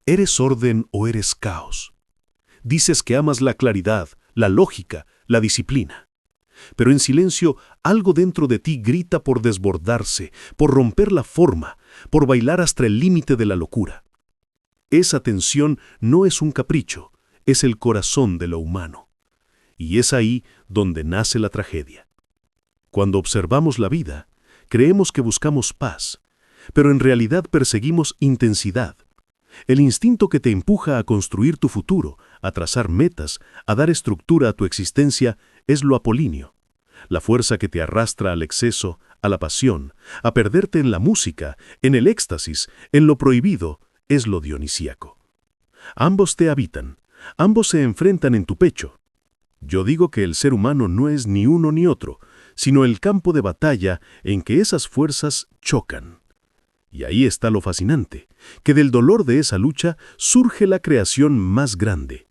¿Eres orden o eres caos? Dices que amas la claridad, la lógica, la disciplina. Pero en silencio, algo dentro de ti grita por desbordarse, por romper la forma, por bailar hasta el límite de la locura. Esa tensión no es un capricho, es el corazón de lo humano. Y es ahí donde nace la tragedia. Cuando observamos la vida, creemos que buscamos paz, pero en realidad perseguimos intensidad. El instinto que te empuja a construir tu futuro, a trazar metas, a dar estructura a tu existencia, es lo apolíneo. La fuerza que te arrastra al exceso, a la pasión, a perderte en la música, en el éxtasis, en lo prohibido, es lo dionisíaco. Ambos te habitan, ambos se enfrentan en tu pecho. Yo digo que el ser humano no es ni uno ni otro, sino el campo de batalla en que esas fuerzas chocan. Y ahí está lo fascinante, que del dolor de esa lucha surge la creación más grande.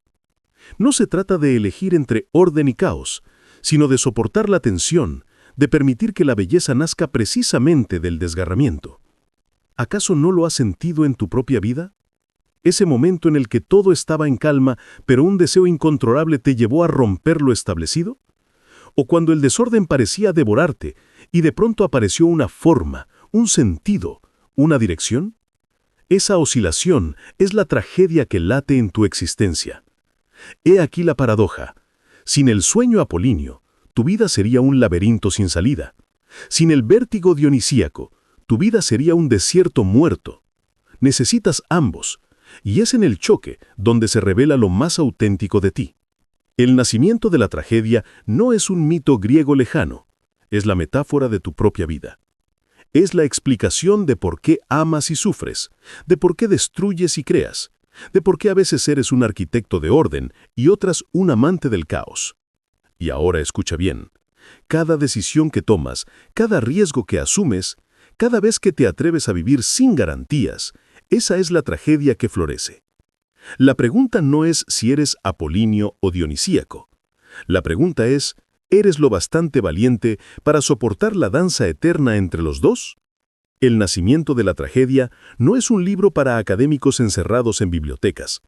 No se trata de elegir entre orden y caos, sino de soportar la tensión, de permitir que la belleza nazca precisamente del desgarramiento. ¿Acaso no lo has sentido en tu propia vida? Ese momento en el que todo estaba en calma, pero un deseo incontrolable te llevó a romper lo establecido. O cuando el desorden parecía devorarte y de pronto apareció una forma, un sentido, una dirección. Esa oscilación es la tragedia que late en tu existencia. He aquí la paradoja. Sin el sueño apolíneo, tu vida sería un laberinto sin salida. Sin el vértigo dionisíaco, tu vida sería un desierto muerto. Necesitas ambos, y es en el choque donde se revela lo más auténtico de ti. El nacimiento de la tragedia no es un mito griego lejano, es la metáfora de tu propia vida. Es la explicación de por qué amas y sufres, de por qué destruyes y creas, de por qué a veces eres un arquitecto de orden y otras un amante del caos. Y ahora escucha bien, cada decisión que tomas, cada riesgo que asumes, cada vez que te atreves a vivir sin garantías, esa es la tragedia que florece. La pregunta no es si eres apolíneo o dionisíaco. La pregunta es, ¿eres lo bastante valiente para soportar la danza eterna entre los dos? El nacimiento de la tragedia no es un libro para académicos encerrados en bibliotecas.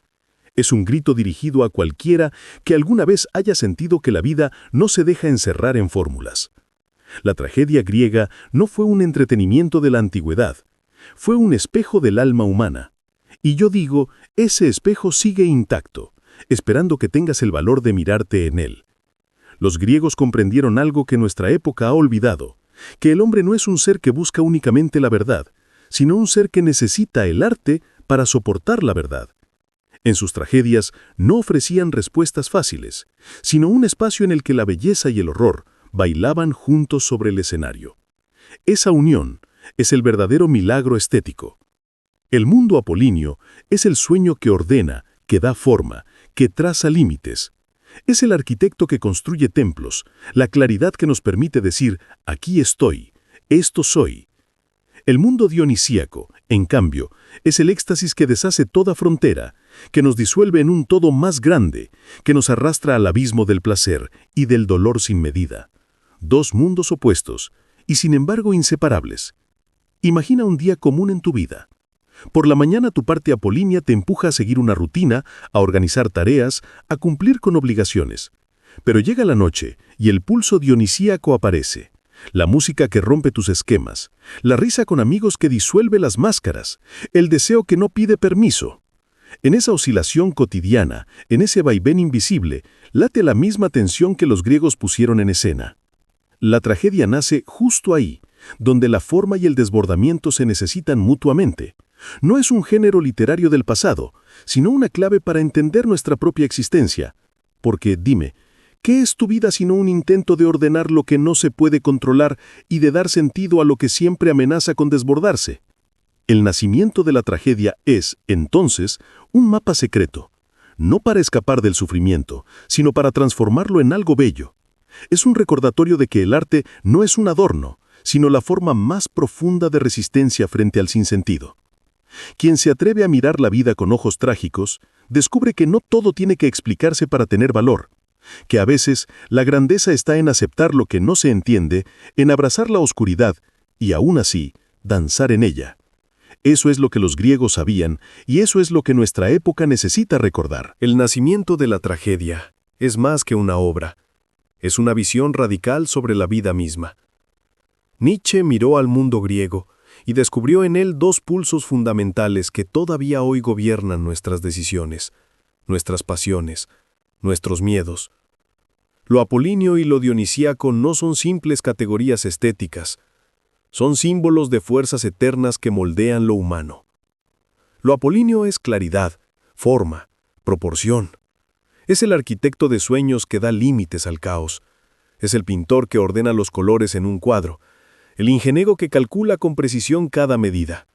Es un grito dirigido a cualquiera que alguna vez haya sentido que la vida no se deja encerrar en fórmulas. La tragedia griega no fue un entretenimiento de la antigüedad, fue un espejo del alma humana. Y yo digo, ese espejo sigue intacto, esperando que tengas el valor de mirarte en él. Los griegos comprendieron algo que nuestra época ha olvidado, que el hombre no es un ser que busca únicamente la verdad, sino un ser que necesita el arte para soportar la verdad. En sus tragedias no ofrecían respuestas fáciles, sino un espacio en el que la belleza y el horror bailaban juntos sobre el escenario. Esa unión es el verdadero milagro estético. El mundo apolíneo es el sueño que ordena, que da forma, que traza límites. Es el arquitecto que construye templos, la claridad que nos permite decir, aquí estoy, esto soy. El mundo dionisíaco, en cambio, es el éxtasis que deshace toda frontera, que nos disuelve en un todo más grande, que nos arrastra al abismo del placer y del dolor sin medida. Dos mundos opuestos, y sin embargo inseparables. Imagina un día común en tu vida. Por la mañana tu parte apolínea te empuja a seguir una rutina, a organizar tareas, a cumplir con obligaciones. Pero llega la noche y el pulso dionisíaco aparece. La música que rompe tus esquemas, la risa con amigos que disuelve las máscaras, el deseo que no pide permiso. En esa oscilación cotidiana, en ese vaivén invisible, late la misma tensión que los griegos pusieron en escena. La tragedia nace justo ahí, donde la forma y el desbordamiento se necesitan mutuamente. No es un género literario del pasado, sino una clave para entender nuestra propia existencia. Porque, dime, ¿qué es tu vida sino un intento de ordenar lo que no se puede controlar y de dar sentido a lo que siempre amenaza con desbordarse? El nacimiento de la tragedia es, entonces, un mapa secreto, no para escapar del sufrimiento, sino para transformarlo en algo bello. Es un recordatorio de que el arte no es un adorno, sino la forma más profunda de resistencia frente al sinsentido. Quien se atreve a mirar la vida con ojos trágicos, descubre que no todo tiene que explicarse para tener valor, que a veces la grandeza está en aceptar lo que no se entiende, en abrazar la oscuridad y aún así danzar en ella. Eso es lo que los griegos sabían, y eso es lo que nuestra época necesita recordar. El nacimiento de la tragedia es más que una obra. Es una visión radical sobre la vida misma. Nietzsche miró al mundo griego y descubrió en él dos pulsos fundamentales que todavía hoy gobiernan nuestras decisiones, nuestras pasiones, nuestros miedos. Lo apolíneo y lo dionisíaco no son simples categorías estéticas, son símbolos de fuerzas eternas que moldean lo humano. Lo apolíneo es claridad, forma, proporción. Es el arquitecto de sueños que da límites al caos. Es el pintor que ordena los colores en un cuadro, el ingeniero que calcula con precisión cada medida.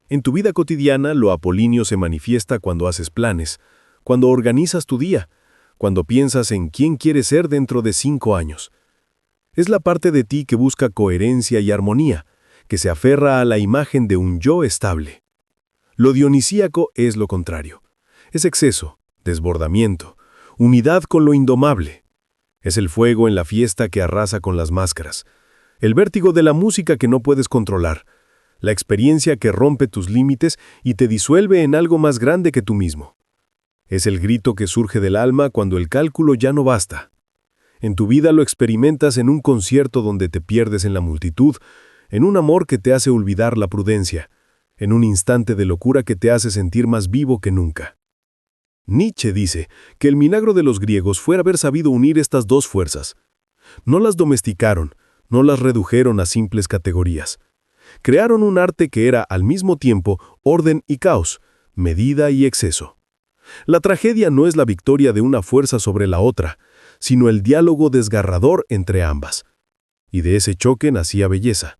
En tu vida cotidiana, lo apolíneo se manifiesta cuando haces planes, cuando organizas tu día, cuando piensas en quién quieres ser dentro de 5 años. Es la parte de ti que busca coherencia y armonía, que se aferra a la imagen de un yo estable. Lo dionisíaco es lo contrario. Es exceso, desbordamiento, unidad con lo indomable. Es el fuego en la fiesta que arrasa con las máscaras, el vértigo de la música que no puedes controlar, la experiencia que rompe tus límites y te disuelve en algo más grande que tú mismo. Es el grito que surge del alma cuando el cálculo ya no basta. En tu vida lo experimentas en un concierto donde te pierdes en la multitud, en un amor que te hace olvidar la prudencia, en un instante de locura que te hace sentir más vivo que nunca. Nietzsche dice que el milagro de los griegos fue haber sabido unir estas dos fuerzas. No las domesticaron, no las redujeron a simples categorías. Crearon un arte que era al mismo tiempo orden y caos, medida y exceso. La tragedia no es la victoria de una fuerza sobre la otra, sino el diálogo desgarrador entre ambas. Y de ese choque nacía belleza.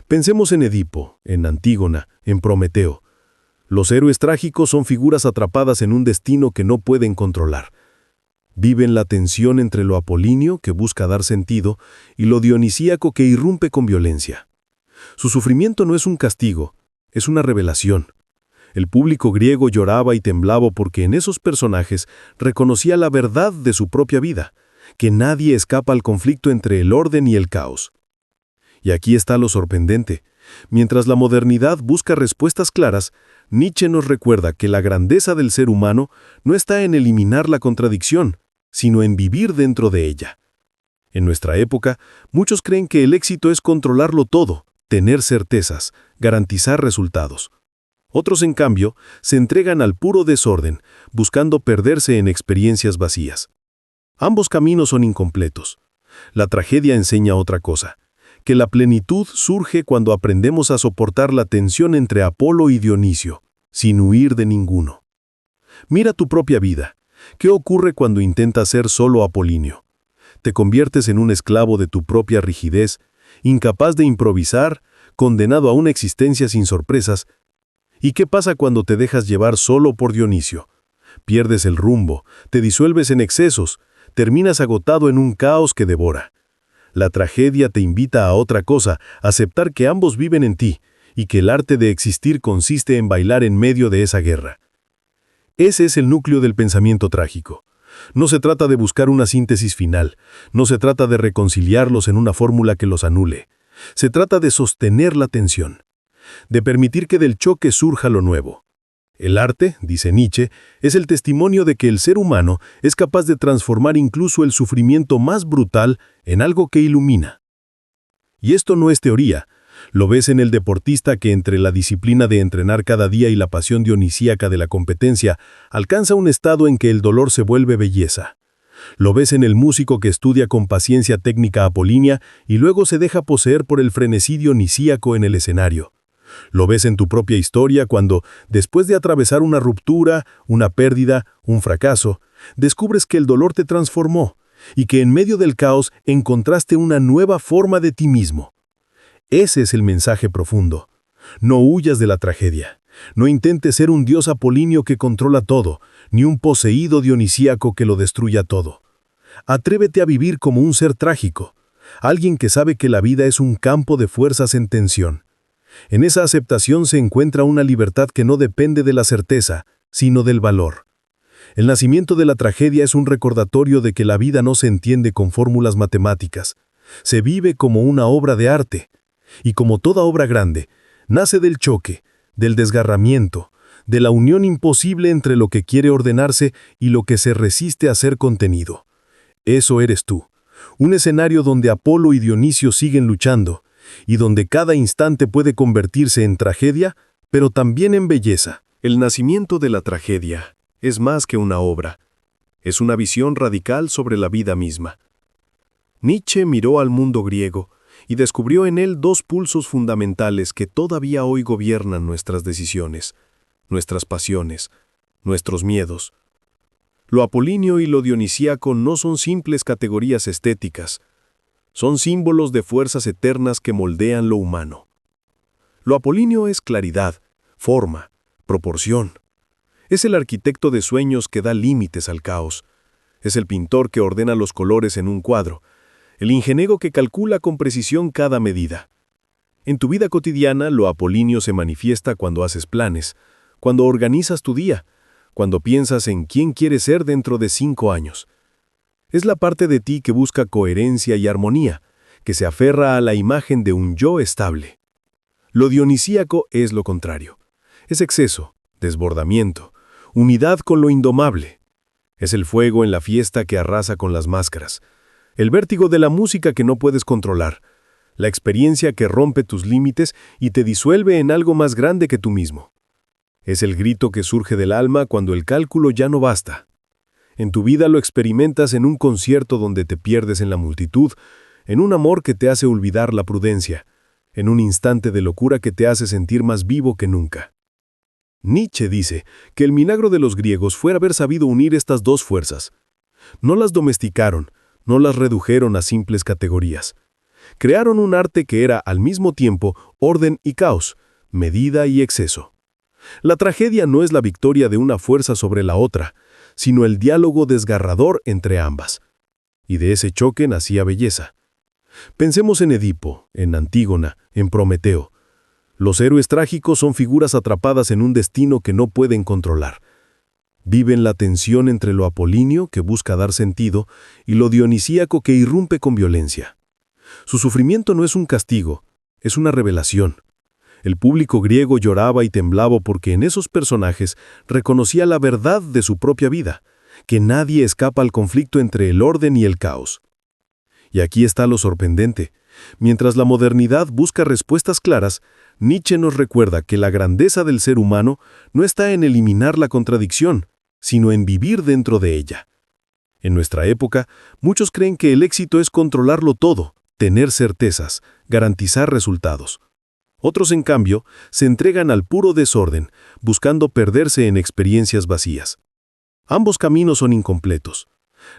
Pensemos en Edipo, en Antígona, en Prometeo. Los héroes trágicos son figuras atrapadas en un destino que no pueden controlar. Viven la tensión entre lo apolíneo, que busca dar sentido, y lo dionisíaco, que irrumpe con violencia. Su sufrimiento no es un castigo, es una revelación. El público griego lloraba y temblaba porque en esos personajes reconocía la verdad de su propia vida, que nadie escapa al conflicto entre el orden y el caos. Y aquí está lo sorprendente. Mientras la modernidad busca respuestas claras, Nietzsche nos recuerda que la grandeza del ser humano no está en eliminar la contradicción, sino en vivir dentro de ella. En nuestra época, muchos creen que el éxito es controlarlo todo, tener certezas, garantizar resultados. Otros, en cambio, se entregan al puro desorden, buscando perderse en experiencias vacías. Ambos caminos son incompletos. La tragedia enseña otra cosa, que la plenitud surge cuando aprendemos a soportar la tensión entre Apolo y Dionisio, sin huir de ninguno. Mira tu propia vida. ¿Qué ocurre cuando intentas ser solo apolíneo? Te conviertes en un esclavo de tu propia rigidez, incapaz de improvisar, condenado a una existencia sin sorpresas. ¿Y qué pasa cuando te dejas llevar solo por Dionisio? Pierdes el rumbo, te disuelves en excesos, terminas agotado en un caos que devora. La tragedia te invita a otra cosa, aceptar que ambos viven en ti, y que el arte de existir consiste en bailar en medio de esa guerra. Ese es el núcleo del pensamiento trágico. No se trata de buscar una síntesis final, no se trata de reconciliarlos en una fórmula que los anule. Se trata de sostener la tensión, de permitir que del choque surja lo nuevo. El arte, dice Nietzsche, es el testimonio de que el ser humano es capaz de transformar incluso el sufrimiento más brutal en algo que ilumina. Y esto no es teoría. Lo ves en el deportista que entre la disciplina de entrenar cada día y la pasión dionisíaca de la competencia alcanza un estado en que el dolor se vuelve belleza. Lo ves en el músico que estudia con paciencia técnica apolínea y luego se deja poseer por el frenesí dionisíaco en el escenario. Lo ves en tu propia historia cuando, después de atravesar una ruptura, una pérdida, un fracaso, descubres que el dolor te transformó y que en medio del caos encontraste una nueva forma de ti mismo. Ese es el mensaje profundo. No huyas de la tragedia. No intentes ser un dios apolíneo que controla todo, ni un poseído dionisíaco que lo destruya todo. Atrévete a vivir como un ser trágico, alguien que sabe que la vida es un campo de fuerzas en tensión. En esa aceptación se encuentra una libertad que no depende de la certeza, sino del valor. El nacimiento de la tragedia es un recordatorio de que la vida no se entiende con fórmulas matemáticas. Se vive como una obra de arte. Y como toda obra grande, nace del choque, del desgarramiento, de la unión imposible entre lo que quiere ordenarse y lo que se resiste a ser contenido. Eso eres tú, un escenario donde Apolo y Dionisio siguen luchando, y donde cada instante puede convertirse en tragedia, pero también en belleza. El nacimiento de la tragedia es más que una obra, es una visión radical sobre la vida misma. Nietzsche miró al mundo griego y descubrió en él dos pulsos fundamentales que todavía hoy gobiernan nuestras decisiones, nuestras pasiones, nuestros miedos. Lo apolíneo y lo dionisíaco no son simples categorías estéticas, son símbolos de fuerzas eternas que moldean lo humano. Lo apolíneo es claridad, forma, proporción. Es el arquitecto de sueños que da límites al caos. Es el pintor que ordena los colores en un cuadro, el ingeniero que calcula con precisión cada medida. En tu vida cotidiana, lo apolíneo se manifiesta cuando haces planes, cuando organizas tu día, cuando piensas en quién quieres ser dentro de 5 años. Es la parte de ti que busca coherencia y armonía, que se aferra a la imagen de un yo estable. Lo dionisíaco es lo contrario. Es exceso, desbordamiento, unidad con lo indomable. Es el fuego en la fiesta que arrasa con las máscaras, el vértigo de la música que no puedes controlar, la experiencia que rompe tus límites y te disuelve en algo más grande que tú mismo. Es el grito que surge del alma cuando el cálculo ya no basta. En tu vida lo experimentas en un concierto donde te pierdes en la multitud, en un amor que te hace olvidar la prudencia, en un instante de locura que te hace sentir más vivo que nunca. Nietzsche dice que el milagro de los griegos fue haber sabido unir estas dos fuerzas. No las domesticaron, no las redujeron a simples categorías. Crearon un arte que era al mismo tiempo orden y caos, medida y exceso. La tragedia no es la victoria de una fuerza sobre la otra, sino el diálogo desgarrador entre ambas. Y de ese choque nacía belleza. Pensemos en Edipo, en Antígona, en Prometeo. Los héroes trágicos son figuras atrapadas en un destino que no pueden controlar. Viven la tensión entre lo apolíneo, que busca dar sentido, y lo dionisíaco, que irrumpe con violencia. Su sufrimiento no es un castigo, es una revelación. El público griego lloraba y temblaba porque en esos personajes reconocía la verdad de su propia vida, que nadie escapa al conflicto entre el orden y el caos. Y aquí está lo sorprendente. Mientras la modernidad busca respuestas claras, Nietzsche nos recuerda que la grandeza del ser humano no está en eliminar la contradicción, sino en vivir dentro de ella. En nuestra época, muchos creen que el éxito es controlarlo todo, tener certezas, garantizar resultados. Otros, en cambio, se entregan al puro desorden, buscando perderse en experiencias vacías. Ambos caminos son incompletos.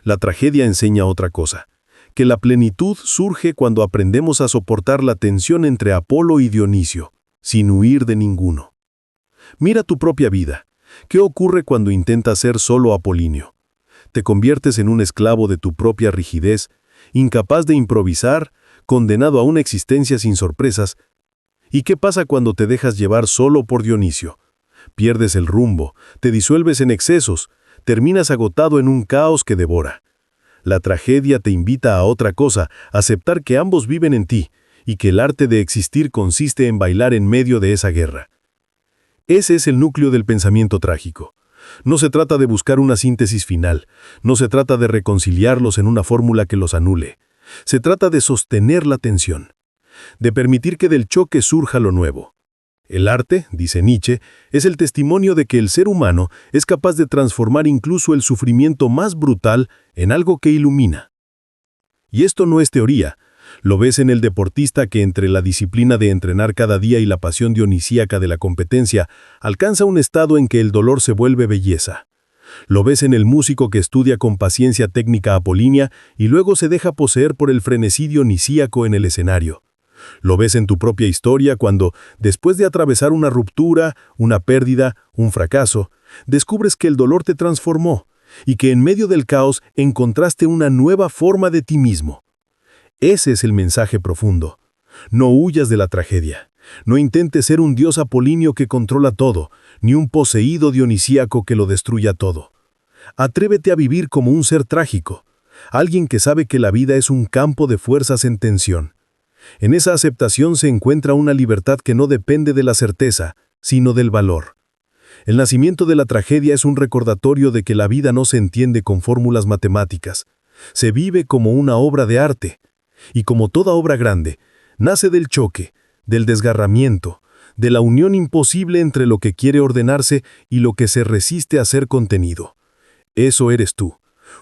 La tragedia enseña otra cosa, que la plenitud surge cuando aprendemos a soportar la tensión entre Apolo y Dionisio, sin huir de ninguno. Mira tu propia vida. ¿Qué ocurre cuando intentas ser solo apolíneo? Te conviertes en un esclavo de tu propia rigidez, incapaz de improvisar, condenado a una existencia sin sorpresas. ¿Y qué pasa cuando te dejas llevar solo por Dionisio? Pierdes el rumbo, te disuelves en excesos, terminas agotado en un caos que devora. La tragedia te invita a otra cosa, aceptar que ambos viven en ti, y que el arte de existir consiste en bailar en medio de esa guerra. Ese es el núcleo del pensamiento trágico. No se trata de buscar una síntesis final, no se trata de reconciliarlos en una fórmula que los anule. Se trata de sostener la tensión, de permitir que del choque surja lo nuevo. El arte, dice Nietzsche, es el testimonio de que el ser humano es capaz de transformar incluso el sufrimiento más brutal en algo que ilumina. Y esto no es teoría. Lo ves en el deportista que entre la disciplina de entrenar cada día y la pasión dionisíaca de la competencia alcanza un estado en que el dolor se vuelve belleza. Lo ves en el músico que estudia con paciencia técnica apolínea y luego se deja poseer por el frenesí dionisíaco en el escenario. Lo ves en tu propia historia cuando, después de atravesar una ruptura, una pérdida, un fracaso, descubres que el dolor te transformó y que en medio del caos encontraste una nueva forma de ti mismo. Ese es el mensaje profundo. No huyas de la tragedia. No intentes ser un dios apolíneo que controla todo, ni un poseído dionisíaco que lo destruya todo. Atrévete a vivir como un ser trágico, alguien que sabe que la vida es un campo de fuerzas en tensión. En esa aceptación se encuentra una libertad que no depende de la certeza, sino del valor. El nacimiento de la tragedia es un recordatorio de que la vida no se entiende con fórmulas matemáticas. Se vive como una obra de arte. Y como toda obra grande, nace del choque, del desgarramiento, de la unión imposible entre lo que quiere ordenarse y lo que se resiste a ser contenido. Eso eres tú.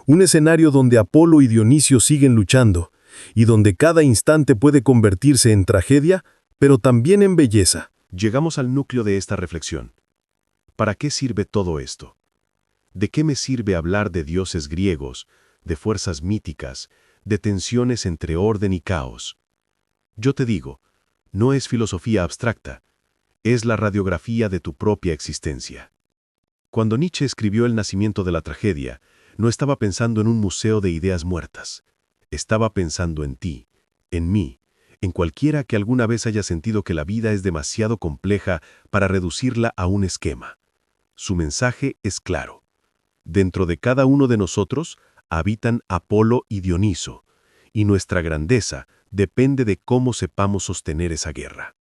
Un escenario donde Apolo y Dionisio siguen luchando, y donde cada instante puede convertirse en tragedia, pero también en belleza. Llegamos al núcleo de esta reflexión. ¿Para qué sirve todo esto? ¿De qué me sirve hablar de dioses griegos, de fuerzas míticas, de tensiones entre orden y caos? Yo te digo, no es filosofía abstracta, es la radiografía de tu propia existencia. Cuando Nietzsche escribió El nacimiento de la tragedia, no estaba pensando en un museo de ideas muertas. Estaba pensando en ti, en mí, en cualquiera que alguna vez haya sentido que la vida es demasiado compleja para reducirla a un esquema. Su mensaje es claro. Dentro de cada uno de nosotros habitan Apolo y Dioniso, y nuestra grandeza depende de cómo sepamos sostener esa guerra.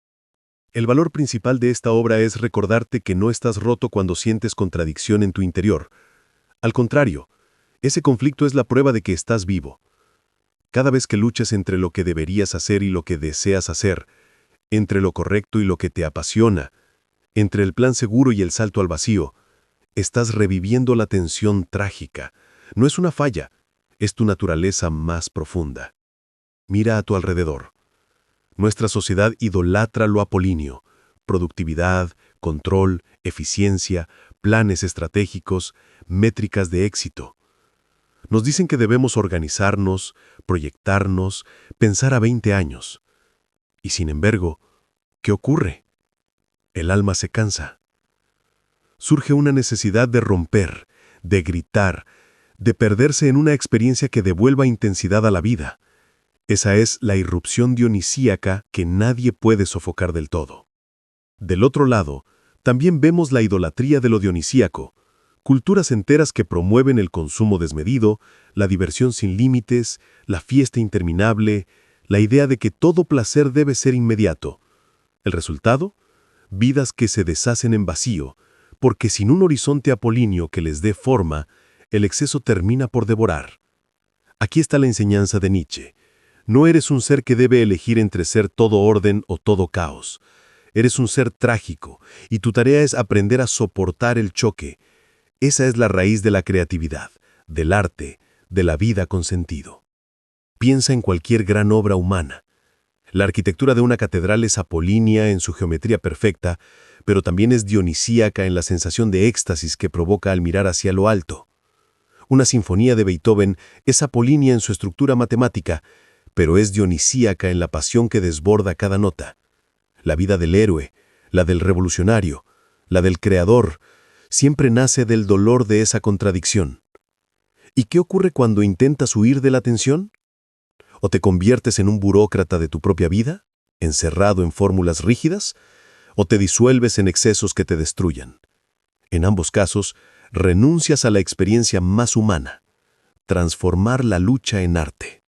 El valor principal de esta obra es recordarte que no estás roto cuando sientes contradicción en tu interior. Al contrario, ese conflicto es la prueba de que estás vivo. Cada vez que luches entre lo que deberías hacer y lo que deseas hacer, entre lo correcto y lo que te apasiona, entre el plan seguro y el salto al vacío, estás reviviendo la tensión trágica. No es una falla, es tu naturaleza más profunda. Mira a tu alrededor. Nuestra sociedad idolatra lo apolíneo: productividad, control, eficiencia, planes estratégicos, métricas de éxito. Nos dicen que debemos organizarnos, proyectarnos, pensar a 20 años. Y sin embargo, ¿qué ocurre? El alma se cansa. Surge una necesidad de romper, de gritar, de perderse en una experiencia que devuelva intensidad a la vida. Esa es la irrupción dionisíaca que nadie puede sofocar del todo. Del otro lado, también vemos la idolatría de lo dionisíaco, culturas enteras que promueven el consumo desmedido, la diversión sin límites, la fiesta interminable, la idea de que todo placer debe ser inmediato. ¿El resultado? Vidas que se deshacen en vacío, porque sin un horizonte apolíneo que les dé forma, el exceso termina por devorar. Aquí está la enseñanza de Nietzsche. No eres un ser que debe elegir entre ser todo orden o todo caos. Eres un ser trágico, y tu tarea es aprender a soportar el choque. Esa es la raíz de la creatividad, del arte, de la vida con sentido. Piensa en cualquier gran obra humana. La arquitectura de una catedral es apolínea en su geometría perfecta, pero también es dionisíaca en la sensación de éxtasis que provoca al mirar hacia lo alto. Una sinfonía de Beethoven es apolínea en su estructura matemática, pero es dionisíaca en la pasión que desborda cada nota. La vida del héroe, la del revolucionario, la del creador, siempre nace del dolor de esa contradicción. ¿Y qué ocurre cuando intentas huir de la tensión? ¿O te conviertes en un burócrata de tu propia vida, encerrado en fórmulas rígidas? ¿O te disuelves en excesos que te destruyan? En ambos casos, renuncias a la experiencia más humana: transformar la lucha en arte.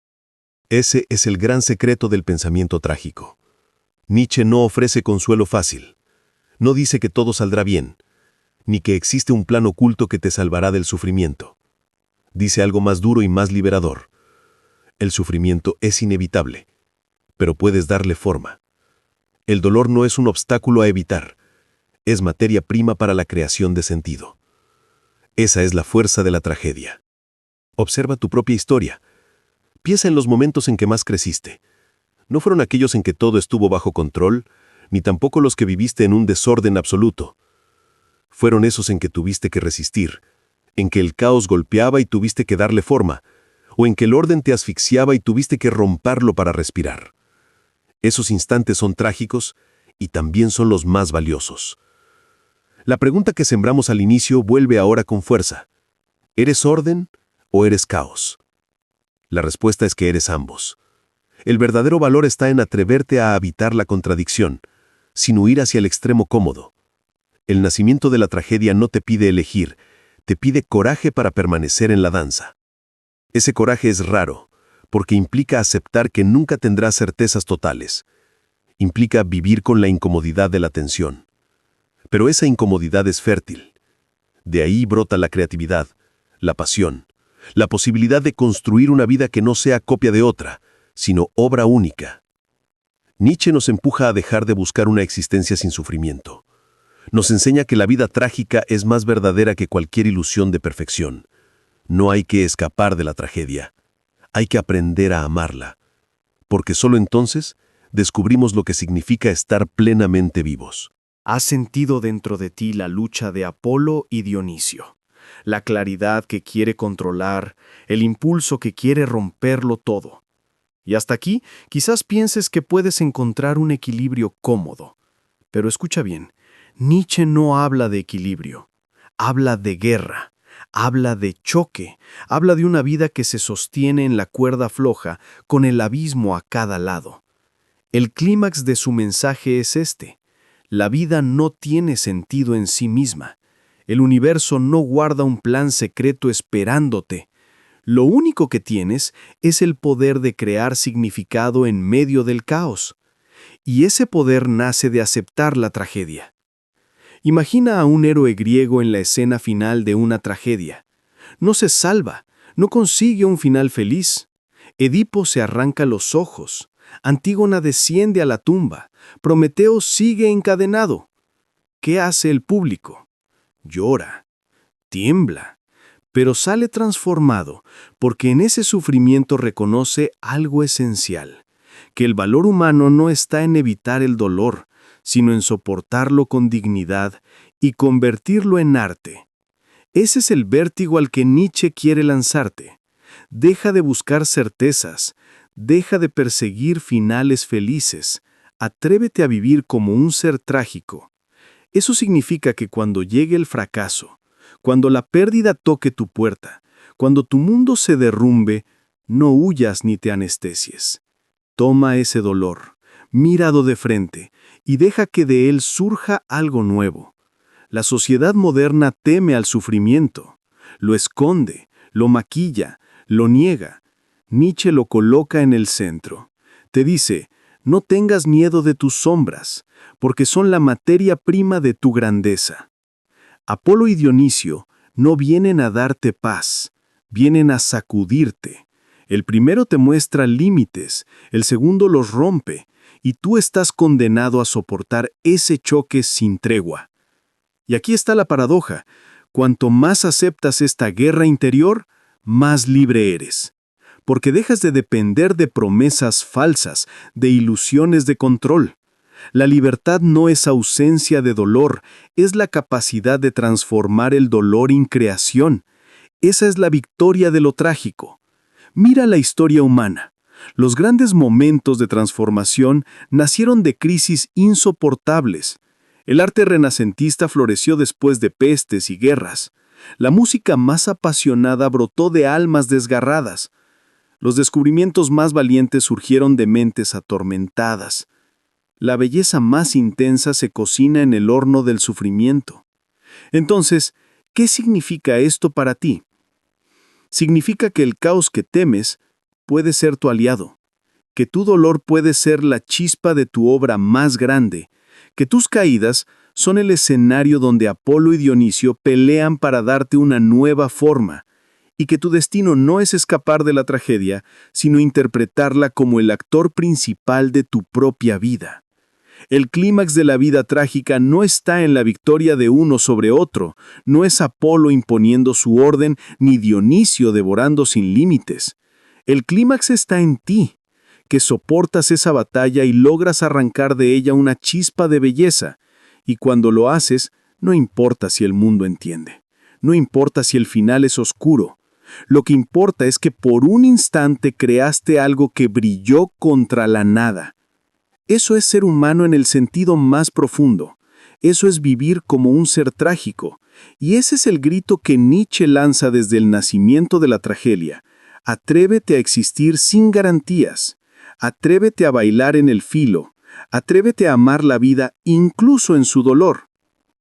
Ese es el gran secreto del pensamiento trágico. Nietzsche no ofrece consuelo fácil. No dice que todo saldrá bien, ni que existe un plan oculto que te salvará del sufrimiento. Dice algo más duro y más liberador. El sufrimiento es inevitable, pero puedes darle forma. El dolor no es un obstáculo a evitar, es materia prima para la creación de sentido. Esa es la fuerza de la tragedia. Observa tu propia historia. Piensa en los momentos en que más creciste. No fueron aquellos en que todo estuvo bajo control, ni tampoco los que viviste en un desorden absoluto. Fueron esos en que tuviste que resistir, en que el caos golpeaba y tuviste que darle forma, o en que el orden te asfixiaba y tuviste que romperlo para respirar. Esos instantes son trágicos y también son los más valiosos. La pregunta que sembramos al inicio vuelve ahora con fuerza. ¿Eres orden o eres caos? La respuesta es que eres ambos. El verdadero valor está en atreverte a habitar la contradicción, sin huir hacia el extremo cómodo. El nacimiento de la tragedia no te pide elegir, te pide coraje para permanecer en la danza. Ese coraje es raro, porque implica aceptar que nunca tendrás certezas totales. Implica vivir con la incomodidad de la tensión. Pero esa incomodidad es fértil. De ahí brota la creatividad, la pasión, la posibilidad de construir una vida que no sea copia de otra, sino obra única. Nietzsche nos empuja a dejar de buscar una existencia sin sufrimiento. Nos enseña que la vida trágica es más verdadera que cualquier ilusión de perfección. No hay que escapar de la tragedia. Hay que aprender a amarla, porque solo entonces descubrimos lo que significa estar plenamente vivos. Has sentido dentro de ti la lucha de Apolo y Dionisio, la claridad que quiere controlar, el impulso que quiere romperlo todo. Y hasta aquí, quizás pienses que puedes encontrar un equilibrio cómodo. Pero escucha bien, Nietzsche no habla de equilibrio, habla de guerra, habla de choque, habla de una vida que se sostiene en la cuerda floja con el abismo a cada lado. El clímax de su mensaje es este: la vida no tiene sentido en sí misma. El universo no guarda un plan secreto esperándote. Lo único que tienes es el poder de crear significado en medio del caos. Y ese poder nace de aceptar la tragedia. Imagina a un héroe griego en la escena final de una tragedia. No se salva, no consigue un final feliz. Edipo se arranca los ojos. Antígona desciende a la tumba. Prometeo sigue encadenado. ¿Qué hace el público? Llora, tiembla, pero sale transformado porque en ese sufrimiento reconoce algo esencial, que el valor humano no está en evitar el dolor, sino en soportarlo con dignidad y convertirlo en arte. Ese es el vértigo al que Nietzsche quiere lanzarte. Deja de buscar certezas, deja de perseguir finales felices, atrévete a vivir como un ser trágico. Eso significa que cuando llegue el fracaso, cuando la pérdida toque tu puerta, cuando tu mundo se derrumbe, no huyas ni te anestesies. Toma ese dolor, míralo de frente y deja que de él surja algo nuevo. La sociedad moderna teme al sufrimiento, lo esconde, lo maquilla, lo niega. Nietzsche lo coloca en el centro. Te dice: no tengas miedo de tus sombras, porque son la materia prima de tu grandeza. Apolo y Dionisio no vienen a darte paz, vienen a sacudirte. El primero te muestra límites, el segundo los rompe, y tú estás condenado a soportar ese choque sin tregua. Y aquí está la paradoja: cuanto más aceptas esta guerra interior, más libre eres. Porque dejas de depender de promesas falsas, de ilusiones de control. La libertad no es ausencia de dolor, es la capacidad de transformar el dolor en creación. Esa es la victoria de lo trágico. Mira la historia humana. Los grandes momentos de transformación nacieron de crisis insoportables. El arte renacentista floreció después de pestes y guerras. La música más apasionada brotó de almas desgarradas. Los descubrimientos más valientes surgieron de mentes atormentadas. La belleza más intensa se cocina en el horno del sufrimiento. Entonces, ¿qué significa esto para ti? Significa que el caos que temes puede ser tu aliado, que tu dolor puede ser la chispa de tu obra más grande, que tus caídas son el escenario donde Apolo y Dionisio pelean para darte una nueva forma, y que tu destino no es escapar de la tragedia, sino interpretarla como el actor principal de tu propia vida. El clímax de la vida trágica no está en la victoria de uno sobre otro, no es Apolo imponiendo su orden ni Dionisio devorando sin límites. El clímax está en ti, que soportas esa batalla y logras arrancar de ella una chispa de belleza, y cuando lo haces, no importa si el mundo entiende, no importa si el final es oscuro. Lo que importa es que por un instante creaste algo que brilló contra la nada. Eso es ser humano en el sentido más profundo. Eso es vivir como un ser trágico. Y ese es el grito que Nietzsche lanza desde el nacimiento de la tragedia. Atrévete a existir sin garantías. Atrévete a bailar en el filo. Atrévete a amar la vida incluso en su dolor.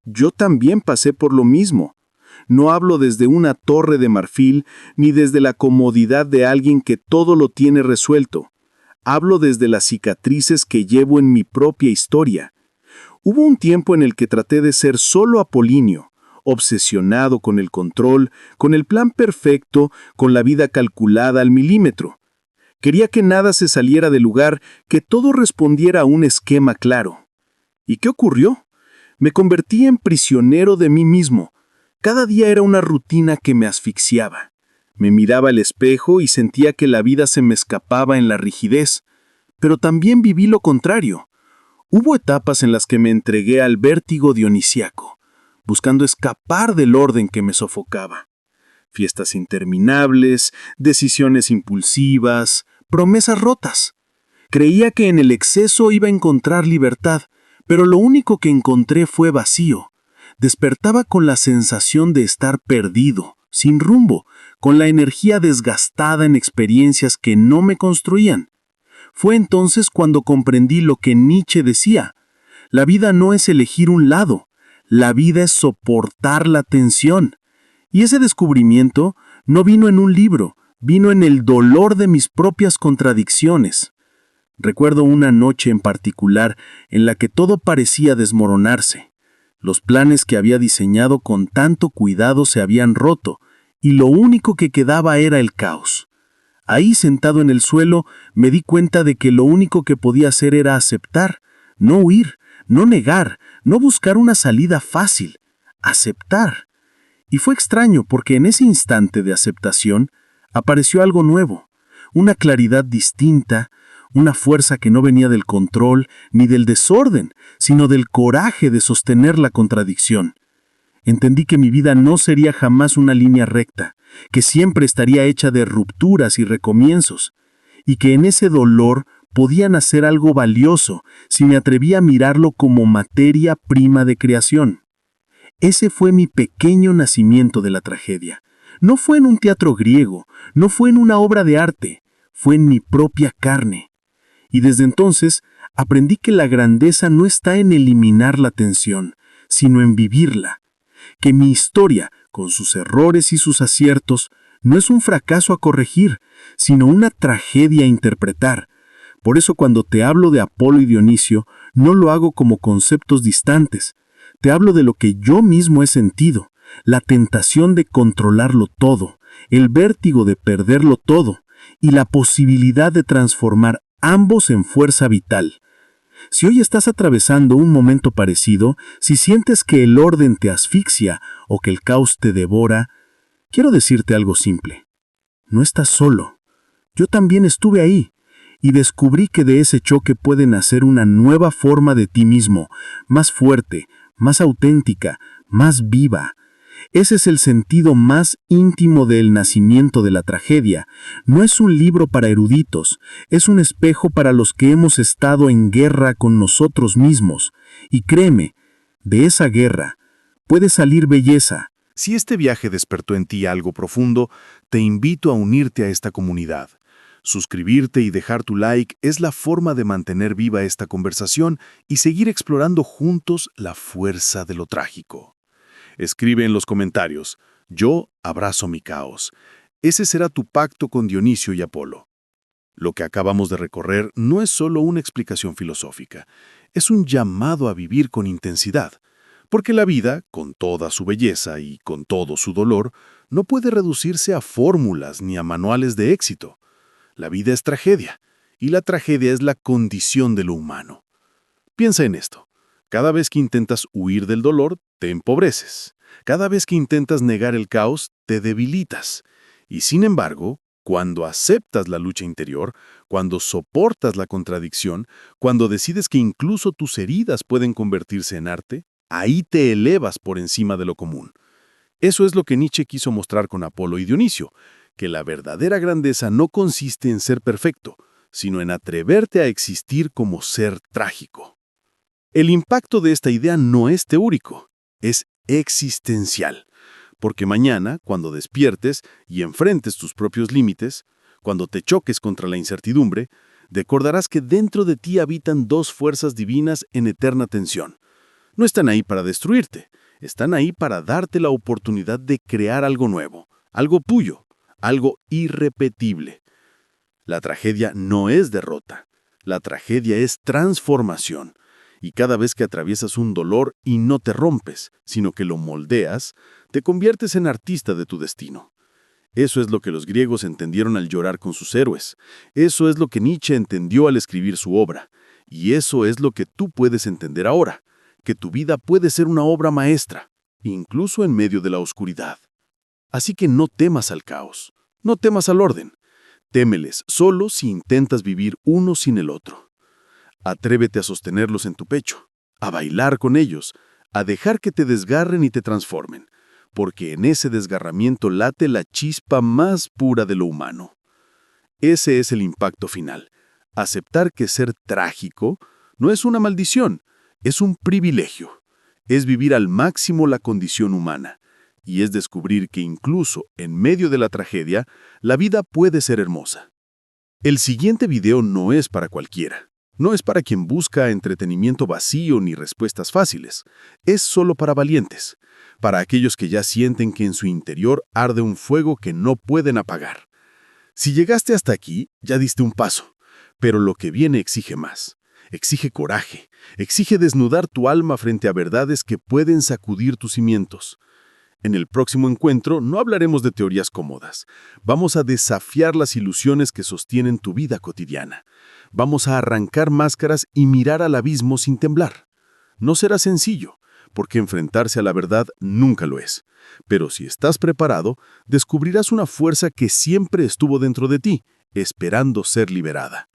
Yo también pasé por lo mismo. No hablo desde una torre de marfil ni desde la comodidad de alguien que todo lo tiene resuelto. Hablo desde las cicatrices que llevo en mi propia historia. Hubo un tiempo en el que traté de ser solo apolíneo, obsesionado con el control, con el plan perfecto, con la vida calculada al milímetro. Quería que nada se saliera del lugar, que todo respondiera a un esquema claro. ¿Y qué ocurrió? Me convertí en prisionero de mí mismo. Cada día era una rutina que me asfixiaba. Me miraba al espejo y sentía que la vida se me escapaba en la rigidez. Pero también viví lo contrario. Hubo etapas en las que me entregué al vértigo dionisíaco, buscando escapar del orden que me sofocaba. Fiestas interminables, decisiones impulsivas, promesas rotas. Creía que en el exceso iba a encontrar libertad, pero lo único que encontré fue vacío. Despertaba con la sensación de estar perdido, sin rumbo, con la energía desgastada en experiencias que no me construían. Fue entonces cuando comprendí lo que Nietzsche decía: la vida no es elegir un lado, la vida es soportar la tensión. Y ese descubrimiento no vino en un libro, vino en el dolor de mis propias contradicciones. Recuerdo una noche en particular en la que todo parecía desmoronarse. Los planes que había diseñado con tanto cuidado se habían roto, y lo único que quedaba era el caos. Ahí, sentado en el suelo, me di cuenta de que lo único que podía hacer era aceptar, no huir, no negar, no buscar una salida fácil, aceptar. Y fue extraño porque en ese instante de aceptación apareció algo nuevo, una claridad distinta, una fuerza que no venía del control ni del desorden, sino del coraje de sostener la contradicción. Entendí que mi vida no sería jamás una línea recta, que siempre estaría hecha de rupturas y recomienzos, y que en ese dolor podía nacer algo valioso si me atrevía a mirarlo como materia prima de creación. Ese fue mi pequeño nacimiento de la tragedia. No fue en un teatro griego, no fue en una obra de arte, fue en mi propia carne. Y desde entonces aprendí que la grandeza no está en eliminar la tensión, sino en vivirla. Que mi historia, con sus errores y sus aciertos, no es un fracaso a corregir, sino una tragedia a interpretar. Por eso cuando te hablo de Apolo y Dionisio, no lo hago como conceptos distantes. Te hablo de lo que yo mismo he sentido, la tentación de controlarlo todo, el vértigo de perderlo todo, y la posibilidad de transformar ambos en fuerza vital. Si hoy estás atravesando un momento parecido, si sientes que el orden te asfixia o que el caos te devora, quiero decirte algo simple. No estás solo. Yo también estuve ahí y descubrí que de ese choque puede nacer una nueva forma de ti mismo, más fuerte, más auténtica, más viva. Ese es el sentido más íntimo del nacimiento de la tragedia. No es un libro para eruditos, es un espejo para los que hemos estado en guerra con nosotros mismos. Y créeme, de esa guerra puede salir belleza. Si este viaje despertó en ti algo profundo, te invito a unirte a esta comunidad. Suscribirte y dejar tu like es la forma de mantener viva esta conversación y seguir explorando juntos la fuerza de lo trágico. Escribe en los comentarios: yo abrazo mi caos. Ese será tu pacto con Dionisio y Apolo. Lo que acabamos de recorrer no es solo una explicación filosófica, es un llamado a vivir con intensidad, porque la vida, con toda su belleza y con todo su dolor, no puede reducirse a fórmulas ni a manuales de éxito. La vida es tragedia, y la tragedia es la condición de lo humano. Piensa en esto. Cada vez que intentas huir del dolor, te empobreces. Cada vez que intentas negar el caos, te debilitas. Y sin embargo, cuando aceptas la lucha interior, cuando soportas la contradicción, cuando decides que incluso tus heridas pueden convertirse en arte, ahí te elevas por encima de lo común. Eso es lo que Nietzsche quiso mostrar con Apolo y Dionisio, que la verdadera grandeza no consiste en ser perfecto, sino en atreverte a existir como ser trágico. El impacto de esta idea no es teórico, es existencial, porque mañana, cuando despiertes y enfrentes tus propios límites, cuando te choques contra la incertidumbre, recordarás que dentro de ti habitan dos fuerzas divinas en eterna tensión. No están ahí para destruirte, están ahí para darte la oportunidad de crear algo nuevo, algo tuyo, algo irrepetible. La tragedia no es derrota, la tragedia es transformación. Y cada vez que atraviesas un dolor y no te rompes, sino que lo moldeas, te conviertes en artista de tu destino. Eso es lo que los griegos entendieron al llorar con sus héroes. Eso es lo que Nietzsche entendió al escribir su obra. Y eso es lo que tú puedes entender ahora, que tu vida puede ser una obra maestra, incluso en medio de la oscuridad. Así que no temas al caos, no temas al orden. Témeles solo si intentas vivir uno sin el otro. Atrévete a sostenerlos en tu pecho, a bailar con ellos, a dejar que te desgarren y te transformen, porque en ese desgarramiento late la chispa más pura de lo humano. Ese es el impacto final. Aceptar que ser trágico no es una maldición, es un privilegio. Es vivir al máximo la condición humana. Y es descubrir que incluso en medio de la tragedia, la vida puede ser hermosa. El siguiente video no es para cualquiera. No es para quien busca entretenimiento vacío ni respuestas fáciles. Es solo para valientes. Para aquellos que ya sienten que en su interior arde un fuego que no pueden apagar. Si llegaste hasta aquí, ya diste un paso. Pero lo que viene exige más. Exige coraje. Exige desnudar tu alma frente a verdades que pueden sacudir tus cimientos. En el próximo encuentro no hablaremos de teorías cómodas. Vamos a desafiar las ilusiones que sostienen tu vida cotidiana. Vamos a arrancar máscaras y mirar al abismo sin temblar. No será sencillo, porque enfrentarse a la verdad nunca lo es. Pero si estás preparado, descubrirás una fuerza que siempre estuvo dentro de ti, esperando ser liberada.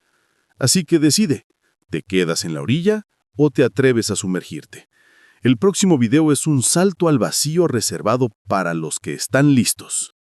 Así que decide, ¿te quedas en la orilla o te atreves a sumergirte? El próximo video es un salto al vacío reservado para los que están listos.